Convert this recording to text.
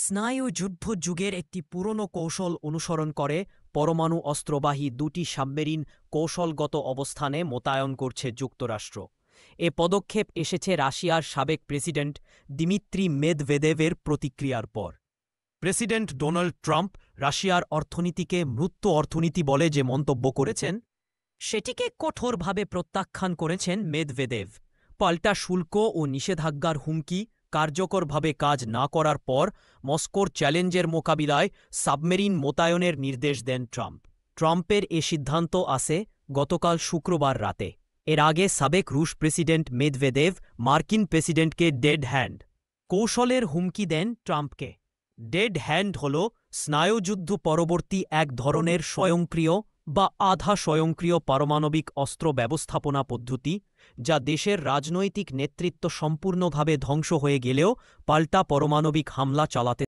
স্নায়ু যুদ্ধ যুগের একটি পুরনো কৌশল অনুসরণ করে পরমাণু অস্ত্রবাহী দুটি সাবমেরিন কৌশলগত অবস্থানে মোতায়েন করছে যুক্তরাষ্ট্র। এ পদক্ষেপ এসেছে রাশিয়ার সাবেক প্রেসিডেন্ট দিমিত্রি মেদভেদেভের প্রতিক্রিয়ার পর। প্রেসিডেন্ট ডোনাল্ড ট্রাম্প রাশিয়ার অর্থনীতিকে মৃত্যু অর্থনীতি বলে যে মন্তব্য করেছেন, সেটিকে কঠোরভাবে প্রত্যাখ্যান করেছেন মেদভেদেভ। পাল্টা শুল্ক ও নিষেধাজ্ঞার হুমকি কার্যকরভাবে কাজ না করার পর মস্কোর চ্যালেঞ্জের মোকাবিলায় সাবমেরিন মোতায়েনের নির্দেশ দেন ট্রাম্প। ট্রাম্পের এ সিদ্ধান্ত আসে গতকাল শুক্রবার রাতে। এর আগে সাবেক রুশ প্রেসিডেন্ট মেদভেদেভ মার্কিন প্রেসিডেন্টকে ডেড হ্যান্ড কৌশলের হুমকি দেন ট্রাম্পকে। ডেড হ্যান্ড হল স্নায়ুযুদ্ধ পরবর্তী এক ধরনের স্বয়ংক্রিয় বা আধা স্বয়ংক্রিয় পারমাণবিক অস্ত্র ব্যবস্থাপনা পদ্ধতি, যা দেশের রাজনৈতিক নেতৃত্ব সম্পূর্ণভাবে ধ্বংস হয়ে গেলেও পাল্টা পারমাণবিক হামলা চালাতে